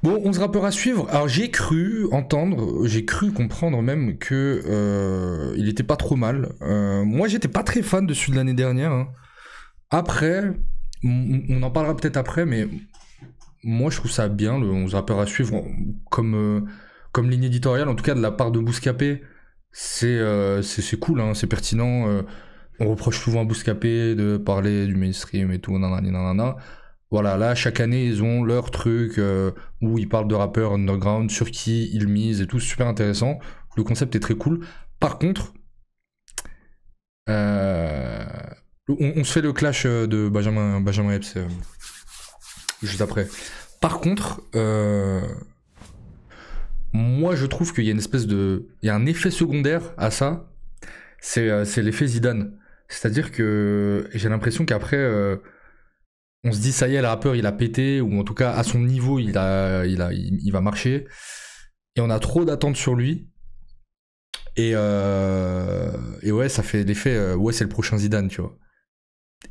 Bon, 11 rappeurs à suivre. Alors j'ai cru entendre, j'ai cru comprendre même que il était pas trop mal. Moi j'étais pas très fan de celui de l'année dernière. Hein. Après, on en parlera peut-être après, mais moi je trouve ça bien, le 11 rappeurs à suivre, comme ligne éditoriale, en tout cas de la part de Bouscapé, c'est cool, hein, c'est pertinent. On reproche souvent à Bouscapé de parler du mainstream et tout, nanana, nanana. Voilà, là, chaque année, ils ont leur truc où ils parlent de rappeurs underground, sur qui ils misent et tout, super intéressant. Le concept est très cool. Par contre, on se fait le clash de Benjamin Epps juste après. Par contre, moi, je trouve qu'il y a une espèce de... Il y a un effet secondaire à ça, c'est l'effet Zidane. C'est-à-dire que j'ai l'impression qu'après... on se dit ça y est, le rappeur il a pété, ou en tout cas à son niveau il va marcher, et on a trop d'attentes sur lui, et ouais, ça fait l'effet ouais, c'est le prochain Zidane, tu vois.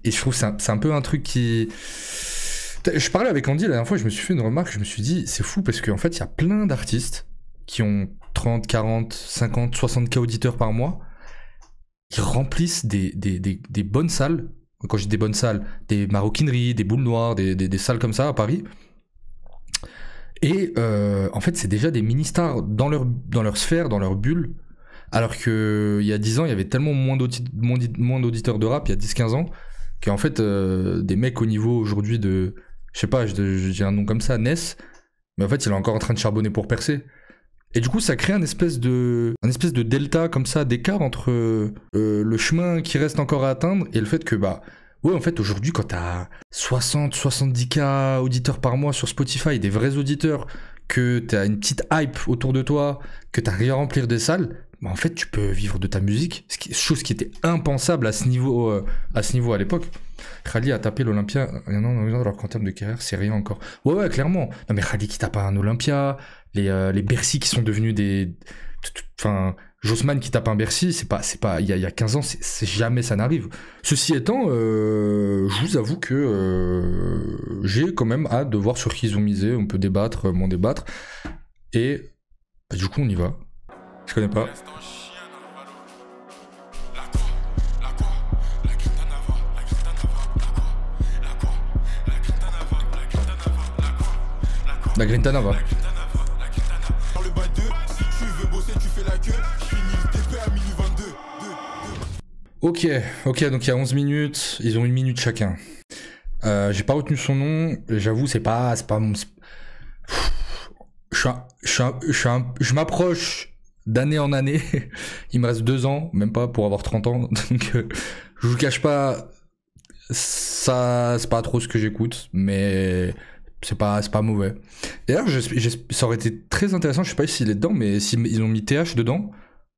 Et je trouve que c'est un peu un truc qui... Je parlais avec Andy la dernière fois, je me suis fait une remarque, je me suis dit c'est fou parce qu'en fait il y a plein d'artistes qui ont 30, 40, 50, 60K auditeurs par mois, qui remplissent des bonnes salles. Quand je dis des bonnes salles, des maroquineries, des boules noires, des salles comme ça à Paris. Et en fait, c'est déjà des mini-stars dans leur sphère, dans leur bulle. Alors qu'il y a 10 ans, il y avait tellement moins d'auditeurs de rap, il y a 10-15 ans, qu'en fait, des mecs au niveau aujourd'hui de... Je sais pas, j'ai un nom comme ça, Ness, mais en fait, il est encore en train de charbonner pour percer. Et du coup, ça crée un espèce de delta comme ça, d'écart entre le chemin qui reste encore à atteindre et le fait que, bah, ouais, en fait, aujourd'hui, quand t'as 70K auditeurs par mois sur Spotify, des vrais auditeurs, que t'as une petite hype autour de toi, que t'arrives à remplir des salles, bah, en fait, tu peux vivre de ta musique, chose qui était impensable à ce niveau à l'époque. Khali a tapé l'Olympia, alors qu'en termes de carrière, c'est rien encore. Ouais, clairement. Non, mais Khali qui tape un Olympia, les Bercy qui sont devenus des... Enfin, Jossman qui tape un Bercy, c'est pas, il y a 15 ans, c'est jamais ça n'arrive. Ceci étant, je vous avoue que j'ai quand même hâte de voir sur qui ils ont misé, on peut débattre, m'en débattre, et bah, du coup on y va. Je connais pas. La Grinta Nava. Ok, donc il y a 11 minutes, ils ont 1 minute chacun. J'ai pas retenu son nom, j'avoue, c'est pas mon... Je m'approche d'année en année, il me reste 2 ans, même pas pour avoir 30 ans, donc je vous cache pas, ça c'est pas trop ce que j'écoute, mais c'est pas mauvais. D'ailleurs, ça aurait été très intéressant, je sais pas s'il est dedans, mais s'ils ont mis TH dedans,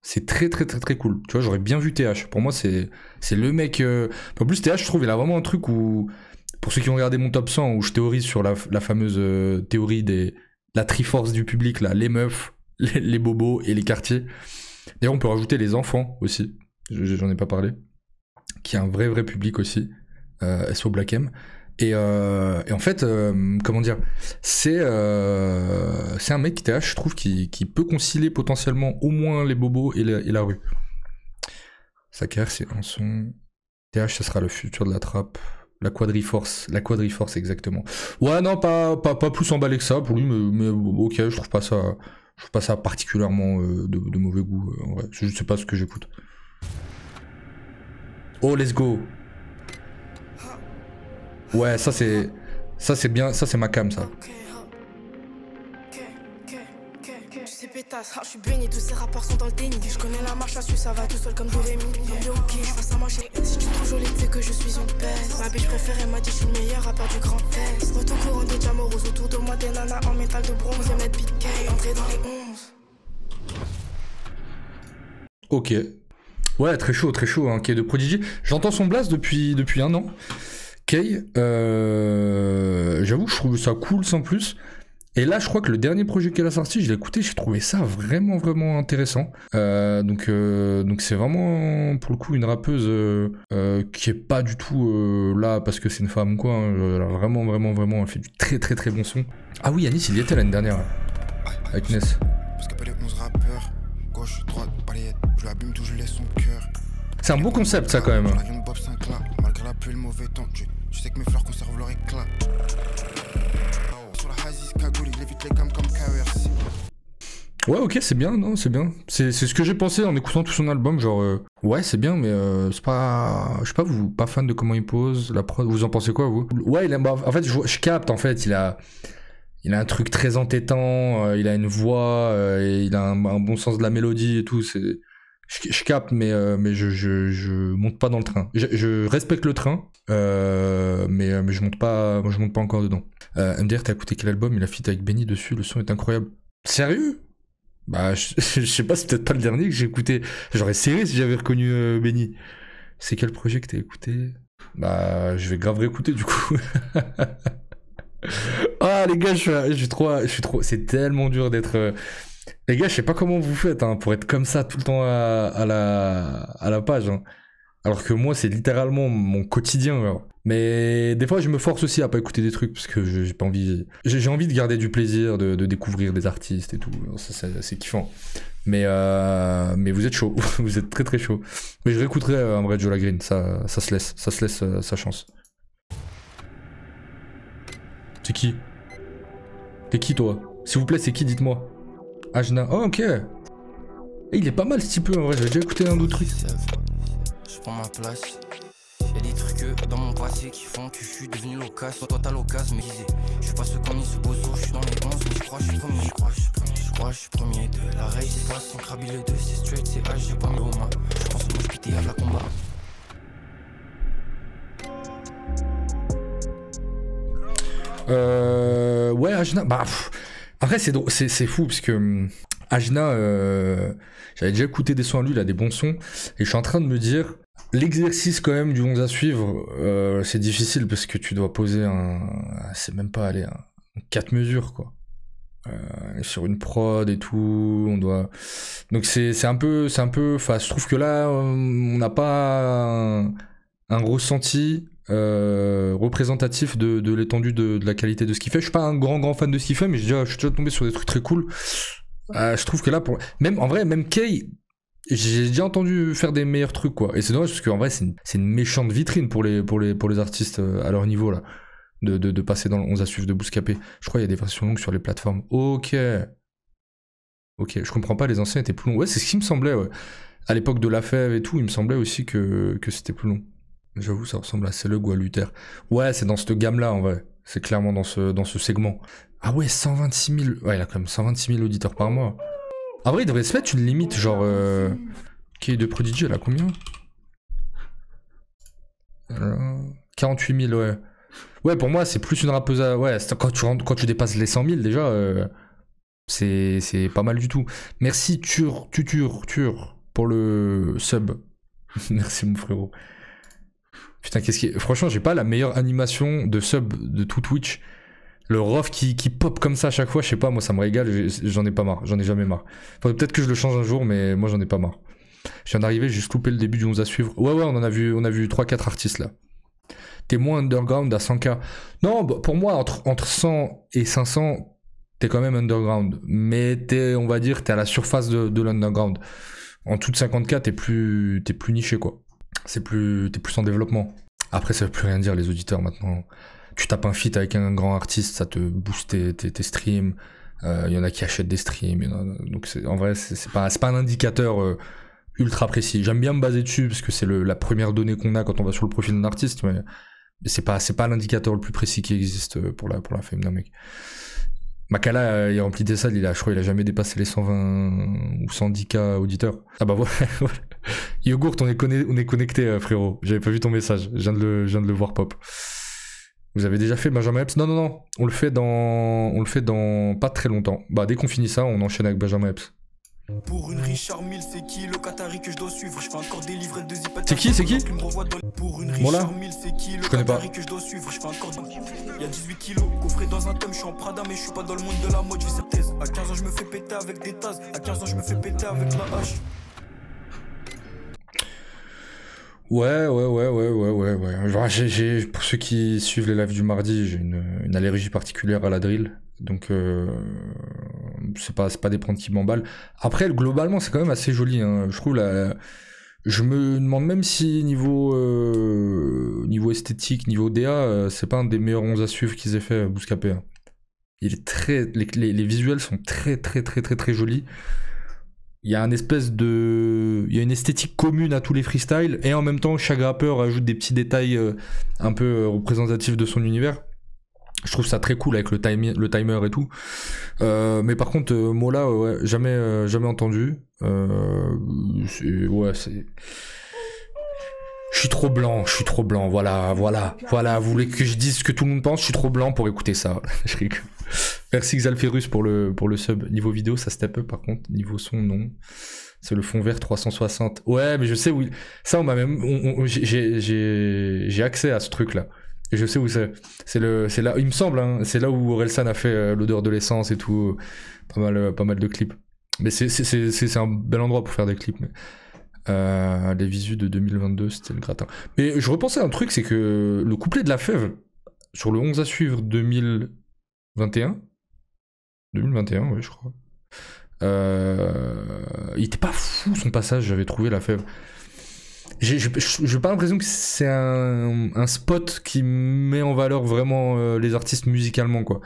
c'est très cool. Tu vois, j'aurais bien vu TH. Pour moi, c'est le mec... En plus, TH, je trouve, il a vraiment un truc où... Pour ceux qui ont regardé mon top 100, où je théorise sur la fameuse théorie de la triforce du public, là, les meufs, les bobos et les quartiers. D'ailleurs, on peut rajouter les enfants aussi. J'en ai pas parlé. Qui est un vrai public aussi. SO Black M. Et en fait, comment dire, c'est un mec TH, je trouve, qui peut concilier potentiellement au moins les bobos et la rue. Sa carrière, c'est un son. TH, ça sera le futur de la trappe. La quadriforce exactement. Ouais, non, pas plus emballé que ça pour lui, mais ok, je trouve pas ça particulièrement de mauvais goût. En vrai. Je sais pas ce que j'écoute. Oh, let's go. Ouais, ça c'est bien, ça c'est ma cam, ça. Je suis baigné, tous ces rappeurs sont dans le déni. Je connais la marche là-dessus, ça va tout seul comme Dorémy. Ok, je fasse à marcher. Si tu trouves jolie, tu sais que je suis une peste. Ma biche préférée m'a dit je suis le meilleur rappeur du Grand Est. Retour courant des diamants roses autour de moi, des nanas en métal de bronze. Et mettre piqué, entrer dans les 11. Ok. Ouais, très chaud, hein, Kay de Prodigy. J'entends son blast depuis 1 an. Kay, j'avoue, je trouve ça cool sans plus. Et là, je crois que le dernier projet qu'elle a sorti, je l'ai écouté, j'ai trouvé ça vraiment, vraiment intéressant. Donc c'est vraiment, pour le coup, une rappeuse qui est pas du tout là parce que c'est une femme ou quoi. Hein. Elle a vraiment, vraiment, vraiment, elle fait du très, très, très bon son. Ah oui, Anis, il y était l'année dernière, avec Ness. Parce que pas les 11 rappeurs, gauche, droite, balayette, je l'abîme tout, je laisse son cœur. C'est un beau concept, ça, quand même. Bob Sinclair, malgré la pluie et le mauvais temps, tu sais que mes fleurs conservent leur éclat. Sur la Hazis, cagoule, il évite les cams comme KRC. Ouais, ok, c'est bien, non, c'est bien. C'est ce que j'ai pensé en écoutant tout son album, genre, ouais, c'est bien, mais c'est pas, je sais pas, vous, pas fan de comment il pose, la prod, vous en pensez quoi, vous? Ouais, en fait, je capte, en fait, il a un truc très entêtant, il a une voix, il a un bon sens de la mélodie et tout, je capte, mais je monte pas dans le train. Je respecte le train, mais je monte pas encore dedans. MDR, t'as écouté quel album? Il a feat avec Benny dessus, le son est incroyable. Sérieux? Bah, je sais pas, c'est peut-être pas le dernier que j'ai écouté. J'aurais serré si j'avais reconnu Benny. C'est quel projet que t'as écouté? Bah, je vais grave réécouter du coup. Ah, les gars, je suis trop. C'est tellement dur d'être. Les gars, je sais pas comment vous faites hein, pour être comme ça tout le temps à la page. Hein. Alors que moi, c'est littéralement mon quotidien. Alors. Mais des fois, je me force aussi à pas écouter des trucs parce que j'ai pas envie. J'ai envie de garder du plaisir, de découvrir des artistes et tout. Ça, c'est kiffant. Mais vous êtes chaud. Vous êtes très très chaud. Mais je réécouterai un vrai Joe Green. Ça se laisse sa chance. C'est qui? T'es qui toi? S'il vous plaît, c'est qui? Dites-moi. Ajna. Oh, ok. Et il est pas mal ce type en vrai. J'avais déjà écouté un autre truc. Je prends ma place. Y'a des trucs dans mon passé qui font que je suis devenu loquace. Toi t'as l'occasion, mais disais, je suis pas ce qu'on mis ce bozo, je suis dans les 11, mais je crois que je suis premier, je suis premier de la race, c'est pas sans crabi les deux, c'est straight, c'est H, j'ai pas mis au main. Je pense que je pitié à la combat. Ouais, Ajna. Bah, après, c'est fou parce que Ajna, j'avais déjà écouté des sons à lui, il a des bons sons, et je suis en train de me dire. L'exercice quand même du 11 à suivre, c'est difficile parce que tu dois poser c'est même pas aller, 4 mesures quoi. Sur une prod et tout, on doit. Donc c'est un peu, enfin je trouve que là on n'a pas un ressenti représentatif de l'étendue de la qualité de ce qu'il fait. Je suis pas un grand fan de ce qu'il fait, mais je suis déjà tombé sur des trucs très cool. Je trouve que là même en vrai même Kay. J'ai déjà entendu faire des meilleurs trucs quoi, et c'est dommage parce qu'en vrai c'est une méchante vitrine pour les artistes à leur niveau là, de passer dans le 11 à suivre de Bouscapé. Je crois qu'il y a des versions longues sur les plateformes. Ok, je comprends pas, les anciens étaient plus longs. Ouais, c'est ce qui me semblait, ouais. À l'époque de La Fève et tout, il me semblait aussi que c'était plus long. J'avoue, ça ressemble à Selug ou à Luther. Ouais, c'est dans cette gamme là en vrai, c'est clairement dans ce segment. Ah ouais, 126 000, ouais, il a quand même 126 000 auditeurs par mois. En vrai, il devrait se mettre une limite, genre... Qui est de Prodigy, elle a combien 48 000, ouais. Ouais, pour moi, c'est plus une rappeuse à... Ouais, quand tu dépasses les 100 000, déjà, c'est pas mal du tout. Merci, Tur, pour le sub. Merci, mon frérot. Putain, franchement, j'ai pas la meilleure animation de sub de tout Twitch. Le rof qui pop comme ça à chaque fois, je sais pas, moi ça me régale, j'en ai pas marre, j'en ai jamais marre. Faudrait peut-être que je le change un jour, mais moi j'en ai pas marre. Je viens d'arriver, j'ai juste loupé le début du 11 à suivre. Ouais, on a vu 3-4 artistes là. T'es moins underground à 100K. Non, bah, pour moi, entre 100 et 500, t'es quand même underground. Mais on va dire, t'es à la surface de l'underground. En dessous de 50K, t'es plus niché quoi. T'es plus en développement. Après, ça veut plus rien dire, les auditeurs maintenant. Tu tapes un feat avec un grand artiste, ça te booste tes streams. Y en a qui achètent des streams. Donc en vrai, c'est pas un indicateur ultra précis. J'aime bien me baser dessus parce que c'est la première donnée qu'on a quand on va sur le profil d'un artiste, mais c'est pas l'indicateur le plus précis qui existe pour la fame d'un mec. Makala, il remplit des salles, je crois qu'il a jamais dépassé les 120 ou 110K auditeurs. Ah bah voilà. Yogourt, on est connecté, frérot. J'avais pas vu ton message. Je viens de le voir pop. Vous avez déjà fait Benjamin Epps? Non. On le fait dans pas très longtemps. Bah dès qu'on finit ça, on enchaîne avec Benjamin Epps. Pour une Richard Mille, c'est qui le Qatari que je dois suivre? Je fais encore des livrets de zip. C'est qui Pour une Mola Richard Mille, c'est qui le Qatari que je dois suivre? Je fais encore. Il y a 18 kilos, coffré dans un thème, je suis en Prada, mais je suis pas dans le monde de la mode, je fais cette thèse. À 15 ans, je me fais péter avec des tasses. À 15 ans, je me fais péter avec la hache. Ouais. Genre, pour ceux qui suivent les lives du mardi, j'ai une allergie particulière à la drill. Donc, c'est pas des prendre qui m'emballent. Après, globalement, c'est quand même assez joli. Hein. Je trouve je me demande même si niveau esthétique, niveau DA, c'est pas un des meilleurs 11 à suivre qu'ils aient fait, Bouscapé. Hein. Il est les visuels sont très jolis. Il y a une esthétique commune à tous les freestyles, et en même temps, chaque rappeur ajoute des petits détails un peu représentatifs de son univers. Je trouve ça très cool avec le timer et tout. Mais par contre, Mola, ouais, jamais entendu. Je suis trop blanc, voilà. Vous voulez que je dise ce que tout le monde pense? Je suis trop blanc pour écouter ça. Je rigole. Merci Xalferus pour le sub. Niveau vidéo, ça step up par contre. Niveau son, non. C'est le fond vert 360. Ouais, mais je sais où. Ça, on m'a même. J'ai accès à ce truc-là. Et je sais où c'est. C'est là, il me semble, hein, c'est là où Orelsan a fait l'odeur de l'essence et tout. Pas mal de clips. Mais c'est un bel endroit pour faire des clips. Mais... les visus de 2022, c'était le gratin. Mais je repensais à un truc, c'est que le couplet de La Fève, sur le 11 à suivre 2021, ouais, je crois. Il était pas fou son passage, j'avais trouvé La Fève. J'ai pas l'impression que c'est un spot qui met en valeur vraiment les artistes musicalement, quoi.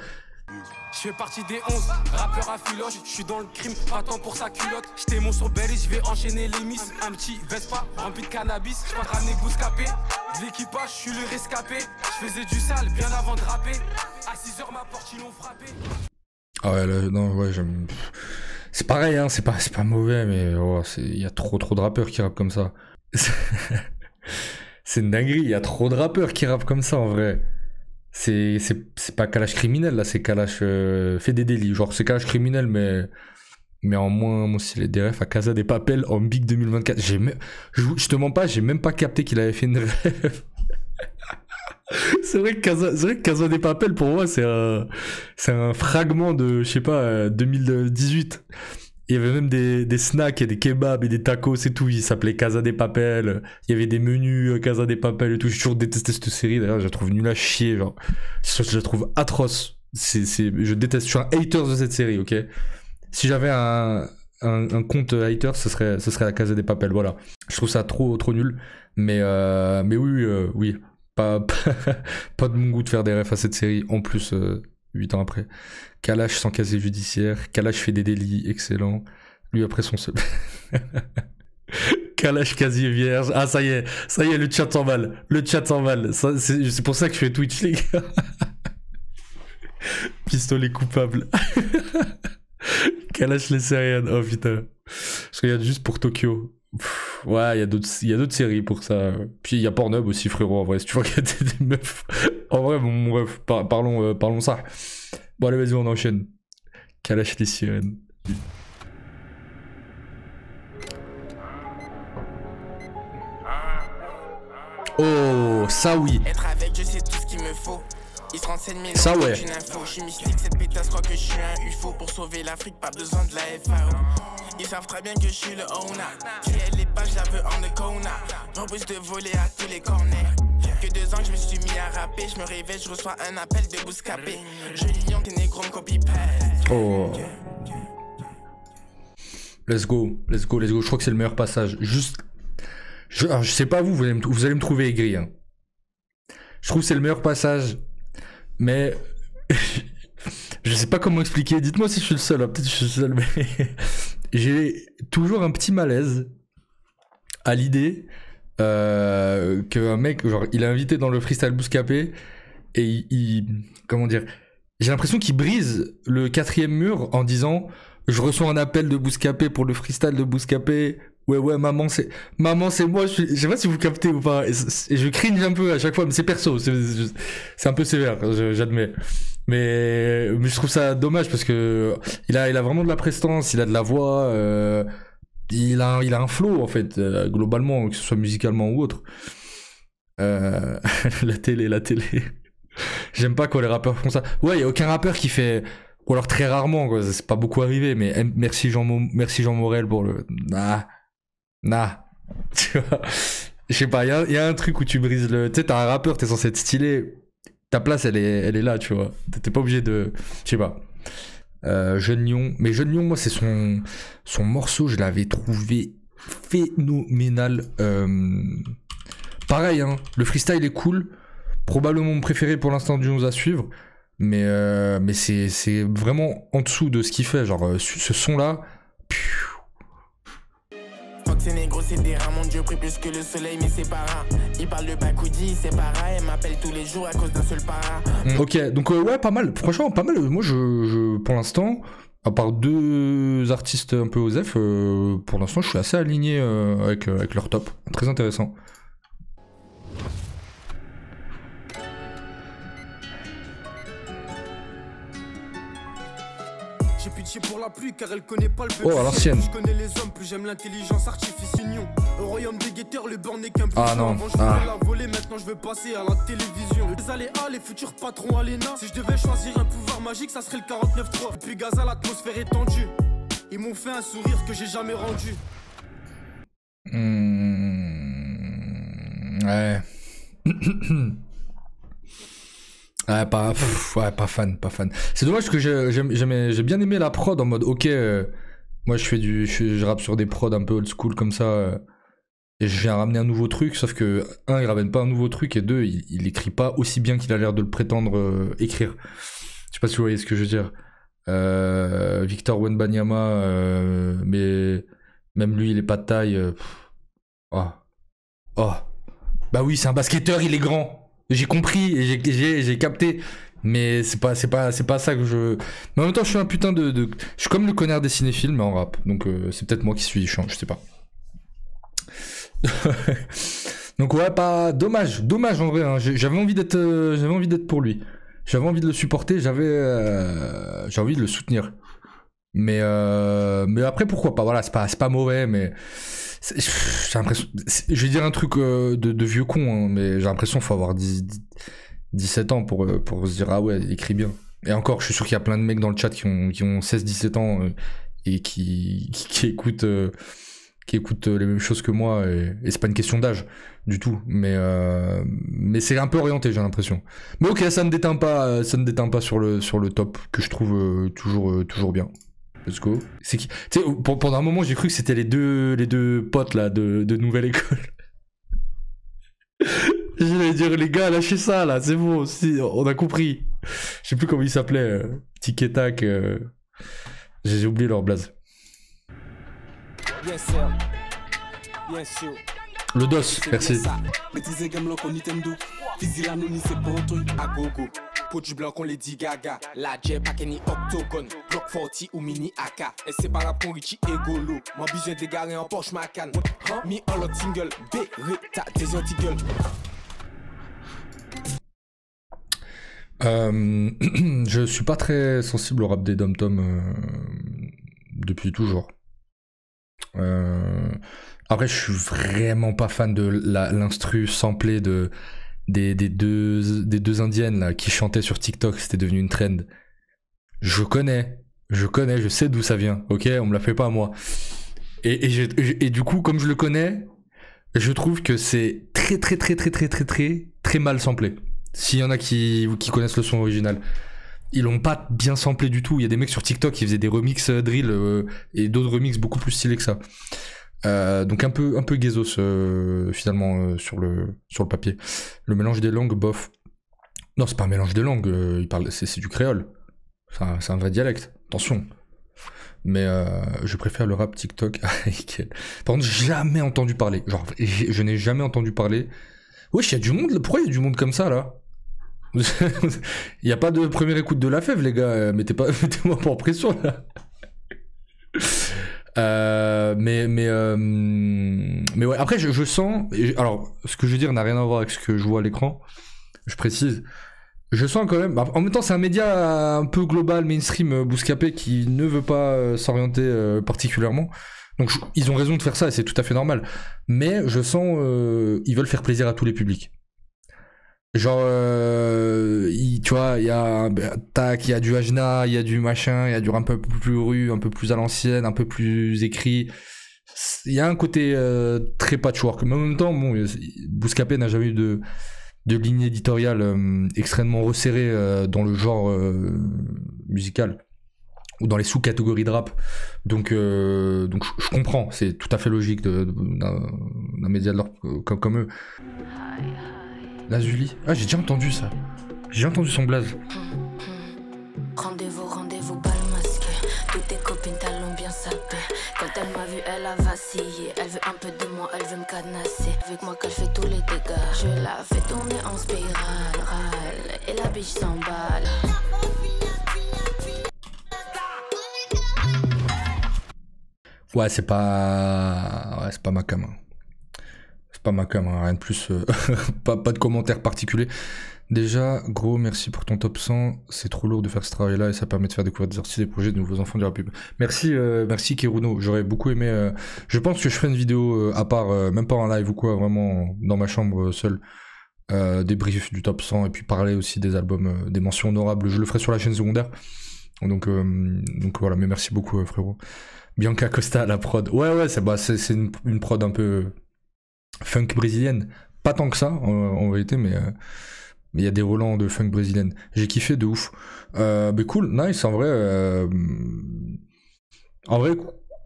Je fais partie des 11, rappeur à filoche, je suis dans le crime, pas tant pour sa culotte. J'étais mon sur Berry, je vais enchaîner les miss. Un petit Vespa, rempli de cannabis, je vais ramener Bouscapé. De l'équipage, je suis le rescapé. Je faisais du sale bien avant de rapper. À 6h ma porte, ils l'ont frappé. Ah ouais, non, ouais, j'aime. C'est pareil, hein, c'est pas mauvais, mais il y a trop de rappeurs qui rappent comme ça. C'est une dinguerie, il y a trop de rappeurs qui rappent comme ça en vrai. C'est pas Kalash criminel là, c'est Kalash fait des délits. Genre c'est Kalash criminel mais en moins stylé. Des refs à Casa des Papel en Big 2024. Je te mens pas, j'ai même pas capté qu'il avait fait une ref. C'est vrai que Casa des Papel pour moi c'est un fragment de je sais pas 2018. Il y avait même des snacks et des kebabs et des tacos et tout. Il s'appelait Casa des Papel. Il y avait des menus Casa des Papel et tout. J'ai toujours détesté cette série. D'ailleurs, je la trouve nulle à chier. Genre. Je la trouve atroce. Je déteste. Je suis un hater de cette série, ok? Si j'avais un compte hater, ce serait la Casa des Papel. Voilà. Je trouve ça trop nul. Mais oui. Pas de mon goût de faire des refs à cette série. En plus, 8 ans après. Kalash sans casier judiciaire. Kalash fait des délits, excellent. Lui après son seul. Kalash casier vierge. Ah ça y est, le chat s'emballe. C'est pour ça que je fais Twitch, les gars. Pistolet coupable. Kalash les Syriennes. Oh putain. Je regarde juste pour Tokyo. Ouais, il y a d'autres séries pour ça. Puis il y a Pornhub aussi, frérot, en vrai. Si tu veux regarder des meufs. En vrai, mon ref, parlons ça. Bon, allez, vas-y, on enchaîne. Kalash les sirènes. Oh, ça oui. Être avec, je sais tout ce qu'il me faut. Ils se renseignent, mais ça ouais. Je suis mystique, cette pétasse croit que je suis un UFO. Pour sauver l'Afrique, pas besoin de la FAO. Ils savent très bien que je suis le owner. Si elle est pas, je la veux en the corner. J'empêche de voler à tous les corners. Que 2 ans que je me suis mis à rapper. Je me réveille, je reçois un appel de Bouscapé. Je lion, t'es négro, me copy-paste. Oh. Let's go. Je crois que c'est le meilleur passage. Juste. Alors, je sais pas vous allez me trouver aigri. Hein. Je trouve que c'est le meilleur passage. Mais. Je sais pas comment expliquer. Dites-moi si je suis le seul. Hein. Peut-être que je suis le seul, mais. J'ai toujours un petit malaise à l'idée qu'un mec, genre, il est invité dans le freestyle Bouscapé et comment dire, j'ai l'impression qu'il brise le 4e mur en disant je reçois un appel de Bouscapé pour le freestyle de Bouscapé. Ouais, maman c'est moi. Je sais pas si vous captez ou pas. Et je cringe un peu à chaque fois, mais c'est perso. C'est un peu sévère, j'admets. Mais je trouve ça dommage parce que il a vraiment de la prestance, il a de la voix, il a un flow en fait, globalement, que ce soit musicalement ou autre. La télé. J'aime pas quand les rappeurs font ça. Ouais, y a aucun rappeur qui fait, ou alors très rarement, quoi. C'est pas beaucoup arrivé, mais merci Jean Morel pour le. Nah. Tu vois, je sais pas, y a un truc où tu brises le. Tu sais, t'as un rappeur, t'es censé être stylé. Ta place, elle est là, tu vois. T'es pas obligé de. Je sais pas. Jeune Lion. Mais Jeune Lion, moi, c'est son morceau, je l'avais trouvé phénoménal. Pareil, hein. Le freestyle est cool. Probablement mon préféré pour l'instant du 11 à suivre. Mais c'est vraiment en dessous de ce qu'il fait. Genre, ce son-là. C'est négro, c'est des rats, mon dieu prie plus que le soleil, mais c'est pas rare. Il parle de Bakoudi, c'est pas rare, elle m'appelle tous les jours à cause d'un seul para. Ok, donc ouais, pas mal, franchement, pas mal. Moi, je pour l'instant, à part 2 artistes un peu osef, pour l'instant, je suis assez aligné avec leur top. Très intéressant. J'ai pitié pour la pluie car elle connaît pas le Oh, à l'ancienne. Je connais les hommes, plus j'aime l'intelligence artifice union. Au royaume des guetteurs, le born n'est qu'un Ah non. Avant je voulais la voler, maintenant je veux passer à la télévision. Les aléas, les futurs patrons Alena. Si je devais choisir un pouvoir magique, ça serait le 49.3. Depuis Gaza, l'atmosphère est tendue. Ils m'ont fait un sourire que j'ai jamais rendu. Ouais. Ouais, pas fan. C'est dommage que j'ai bien aimé la prod en mode ok, moi je rappe sur des prods un peu old school comme ça, et je viens ramener un nouveau truc, sauf que il ramène pas un nouveau truc, et 2, il écrit pas aussi bien qu'il a l'air de le prétendre écrire. Je sais pas si vous voyez ce que je veux dire. Victor Wembanyama, mais même lui il est pas de taille. Bah oui, c'est un basketteur, il est grand. J'ai compris et j'ai capté, mais c'est pas ça que je. Mais en même temps, je suis un putain de. Je suis comme le connard des cinéphiles, mais en rap. Donc c'est peut-être moi qui suis chiant, je sais pas. Donc ouais, pas dommage en vrai. Hein. J'avais envie d'être pour lui. J'avais envie de le supporter. J'avais envie de le soutenir. Mais après pourquoi pas. Voilà, c'est pas mauvais, mais. J'ai l'impression, je vais dire un truc de vieux con, hein, mais j'ai l'impression qu'il faut avoir 17 ans pour se dire ah ouais, il écrit bien. Et encore, je suis sûr qu'il y a plein de mecs dans le chat qui ont 16-17 ans et qui écoutent les mêmes choses que moi, et c'est pas une question d'âge du tout, mais c'est un peu orienté, j'ai l'impression. Mais ok, ça ne déteint pas sur le top, que je trouve toujours bien. Let's go. C'est qui... Tu sais, pendant un moment, j'ai cru que c'était les deux potes là de nouvelle école. Je vais dire, les gars, lâchez ça là, c'est bon, on a compris. Je sais plus comment ils s'appelaient, Tic et Tac. J'ai oublié leur blaze. Bien sûr. Bien sûr. Le DOS, merci. Pour du blanc qu'on les dit gaga. La jet pas ni octogone. Block 40 ou mini AK. Et c'est pas la pour Richie Egolo. Mon besoin d'égarer en Porsche Macan. Mi en l'autre single. Beretta des anti-gueules. Je suis pas très sensible au rap des dom-tom depuis toujours. Après, je suis vraiment pas fan de l'instru samplé des deux indiennes là qui chantaient sur TikTok. C'était devenu une trend. Je connais, je sais d'où ça vient. Ok, on me l'a fait pas à moi. Et du coup, comme je le connais, je trouve que c'est très mal samplé. S'il y en a qui connaissent le son original, ils l'ont pas bien samplé du tout. Il y a des mecs sur TikTok qui faisaient des remixes drill et d'autres remixes beaucoup plus stylés que ça. Donc un peu gazos finalement sur le papier. Le mélange des langues, bof. Non, c'est pas un mélange des langues. C'est du créole. C'est un vrai dialecte. Attention. Mais je préfère le rap TikTok. Par contre, j'ai jamais entendu parler. Genre, je n'ai jamais entendu parler. Wesh, il y a du monde. Pourquoi il y a du monde comme ça là? Il n'y a pas de première écoute de la fève, les gars. Mettez-moi pas en pression là. Mais ouais, après je sens, alors ce que je veux dire n'a rien à voir avec ce que je vois à l'écran, je précise, Je sens quand même. Bah, en même temps, c'est un média un peu global, mainstream, Bouscapé, qui ne veut pas s'orienter particulièrement. Donc, ils ont raison de faire ça et c'est tout à fait normal. Mais je sens. Ils veulent faire plaisir à tous les publics. Genre, tu vois, il y a tac, il y a du Ajna, il y a du machin, il y a du un peu plus rue, un peu plus à l'ancienne, un peu plus écrit. Il y a un côté très patchwork. Mais en même temps, bon, Bouscapé n'a jamais eu de ligne éditoriale extrêmement resserrée dans le genre musical ou dans les sous-catégories de rap. Donc je comprends, c'est tout à fait logique d'un média de leur comme eux. Lazuli. Ah, j'ai déjà entendu ça. J'ai déjà entendu son blaze. Rendez-vous, bal masqué. Toutes tes copines t'allons bien sapé. Quand elle m'a vu, elle a vacillé. Elle veut un peu de moi, elle veut me cadenasser. Avec moi que je fais tous les dégâts. Je la fais tourner en spirale, râle. Et la biche s'emballe. Ouais, c'est pas ma cam. Hein. C'est pas ma cam, hein. Rien de plus. Pas de commentaires particuliers. Déjà, gros, merci pour ton top 100. C'est trop lourd de faire ce travail-là et ça permet de faire découvrir des artistes et des projets de nouveaux enfants du rap pub. Merci Keruno. J'aurais beaucoup aimé. Je pense que je ferai une vidéo à part, même pas en live ou quoi, vraiment dans ma chambre seul. Débrief du top 100 et puis parler aussi des albums, des mentions honorables. Je le ferai sur la chaîne secondaire. Donc voilà, mais merci beaucoup, frérot. Bianca Costa à la prod. Ouais, c'est une prod un peu funk brésilienne. Pas tant que ça, en vérité, mais il y a des relents de funk brésilienne. J'ai kiffé de ouf. Mais cool, nice, en vrai,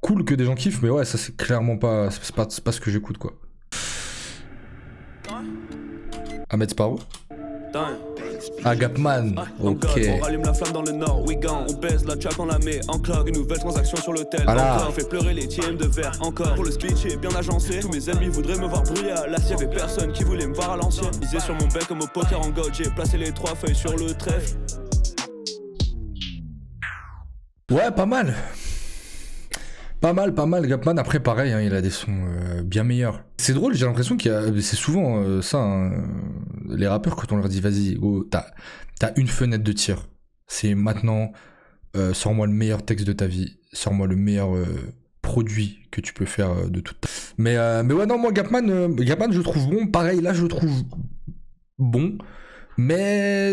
cool que des gens kiffent, mais ouais, ça c'est clairement pas, c'est pas ce que j'écoute, quoi. Ahmed Sparrow. Ah, Gapman, ok. On rallume la flamme dans le nord, Wigan, on baise la track, on la met en clock. Une nouvelle transaction sur l'hôtel, encore. On fait pleurer les TM de verre, encore. Pour le speech est bien agencé. Tous mes ennemis voudraient me voir brûler à l'acier. Y'avait personne qui voulait me voir à l'ancienne. Misé sur mon bec comme au poker en gold. J'ai placé les 3 feuilles sur le trèfle. Ouais, pas mal. Pas mal, Gapman. Après, pareil, hein, il a des sons bien meilleurs. C'est drôle, j'ai l'impression c'est souvent ça, hein, les rappeurs, quand on leur dit vas-y, oh, t'as une fenêtre de tir. C'est maintenant, sors-moi le meilleur texte de ta vie, sors-moi le meilleur produit que tu peux faire de toute ta... Mais ouais, non, moi, Gapman, je trouve bon. Pareil, là, je le trouve bon. Mais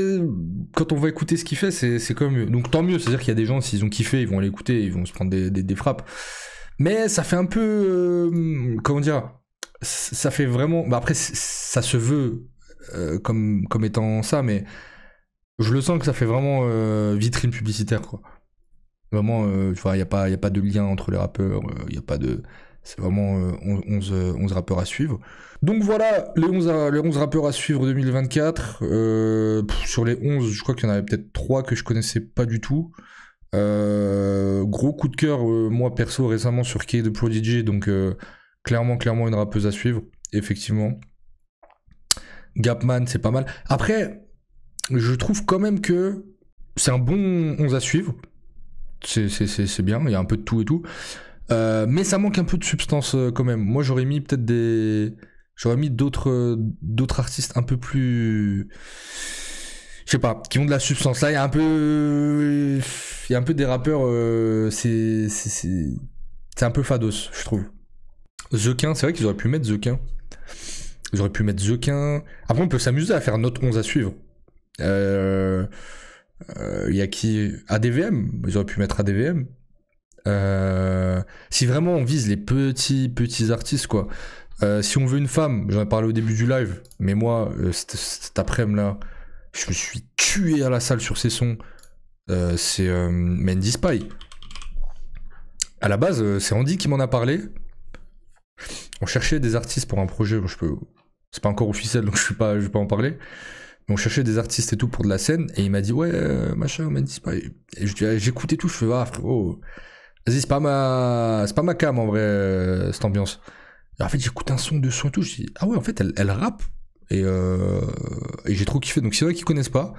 quand on va écouter ce qu'il fait, c'est quand même mieux. Donc tant mieux, c'est-à-dire qu'il y a des gens, s'ils ont kiffé, ils vont aller écouter, ils vont se prendre des frappes. Mais ça fait un peu... comment dire, ça fait vraiment... Bah après, ça se veut comme étant ça, mais je le sens que ça fait vraiment vitrine publicitaire, quoi. Vraiment, tu vois, il n'y a pas de lien entre les rappeurs, il n'y a pas de... C'est vraiment 11 rappeurs à suivre. Donc voilà, les 11 rappeurs à suivre 2024. Sur les 11, je crois qu'il y en avait peut-être 3 que je connaissais pas du tout. Gros coup de cœur, moi perso, récemment sur K de Prodigy. Donc clairement une rappeuse à suivre, effectivement. Gapman, c'est pas mal. Après, je trouve quand même que c'est un bon 11 à suivre. C'est bien, il y a un peu de tout et tout. Mais ça manque un peu de substance quand même. Moi j'aurais mis peut-être j'aurais mis d'autres artistes un peu plus, je sais pas, qui ont de la substance. Là il y a un peu des rappeurs, c'est un peu fados, je trouve. Zequin, c'est vrai qu'ils auraient pu mettre Zequin. Après on peut s'amuser à faire notre 11 à suivre. Il y a qui, ADVM, ils auraient pu mettre ADVM. Si vraiment on vise les petits artistes, quoi. Si on veut une femme, j'en ai parlé au début du live, mais moi cet après-midi là, je me suis tué à la salle sur ces sons. C'est Mendy Spy. À la base, c'est Andy qui m'en a parlé. On cherchait des artistes pour un projet. C'est pas encore officiel, donc je vais pas en parler. Mais on cherchait des artistes et tout pour de la scène, et il m'a dit ouais, machin, Mendy Spy. Et j'écoutais tout, je fais ah frérot. Vas-y, c'est pas ma cam en vrai, cette ambiance. Et en fait, j'écoute un son et tout, je dis ah ouais, en fait, elle rappe. Et j'ai trop kiffé. Donc, s'il y en a qui connaissent pas,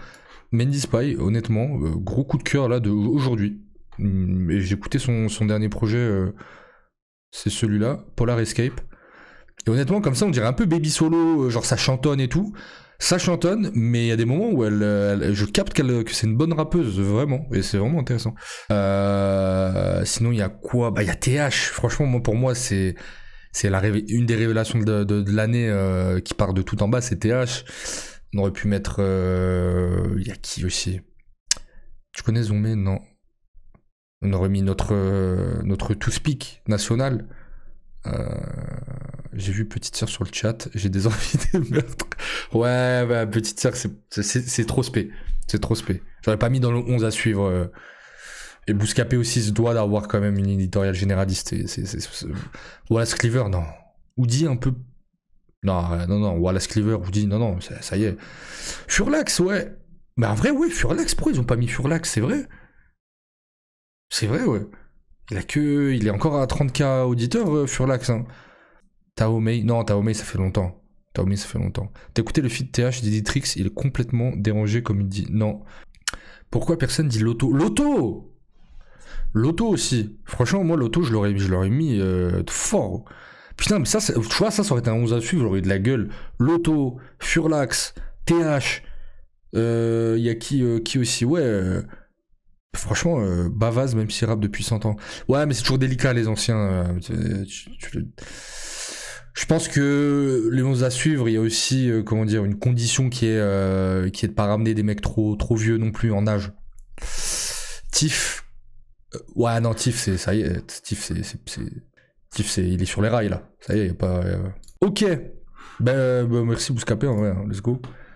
Mendy Spy, honnêtement, gros coup de cœur là d'aujourd'hui. Et j'ai écouté son dernier projet, c'est celui-là, Polar Escape. Et honnêtement, comme ça, on dirait un peu Baby Solo, genre ça chantonne et tout. Ça chantonne, mais il y a des moments où je capte que c'est une bonne rappeuse, vraiment, et c'est vraiment intéressant. Sinon, il y a quoi? Bah, il y a TH. Franchement, moi, pour moi, c'est une des révélations de l'année qui part de tout en bas, c'est TH. On aurait pu mettre... Il y a qui aussi? Tu connais Zombie? Non. On aurait mis notre To Speak national. J'ai vu Petite Sœur sur le chat, j'ai des envies de meurtre. Ouais, bah, Petite Sœur, c'est trop spé. C'est trop spé. J'aurais pas mis dans le 11 à suivre. Et Bouscapé aussi se doit d'avoir quand même une éditoriale généraliste. Wallace Cleaver, non. Oudi un peu. Non, Wallace Cleaver, Oudi, non, ça y est. Furlax, ouais. Mais en vrai, ouais, Furlax, pourquoi ils ont pas mis Furlax, c'est vrai? C'est vrai, ouais. Il est encore à 30K auditeurs, Furlax, hein. Taomei, non, Taomei, ça fait longtemps. T'as écouté le feat TH d'Editrix, il est complètement dérangé comme il dit. Non. Pourquoi personne dit Loto? Loto aussi. Franchement, moi, Loto, je l'aurais mis fort. Putain, mais ça, tu vois, ça aurait été un 11 à suivre, j'aurais eu de la gueule. Loto, Furlax, TH, y a qui aussi? Ouais, franchement, Bavaz, même s'il rappe depuis 100 ans. Ouais, mais c'est toujours délicat, les anciens. Je pense que les 11 à suivre, il y a aussi, une condition qui est de pas ramener des mecs trop vieux non plus en âge. Tiff. Ouais, non, Tiff, ça y est. Tiff, il est sur les rails, là. Ça y est, il y a pas... Ok. Ben, merci Bouscapé, en vrai, let's go.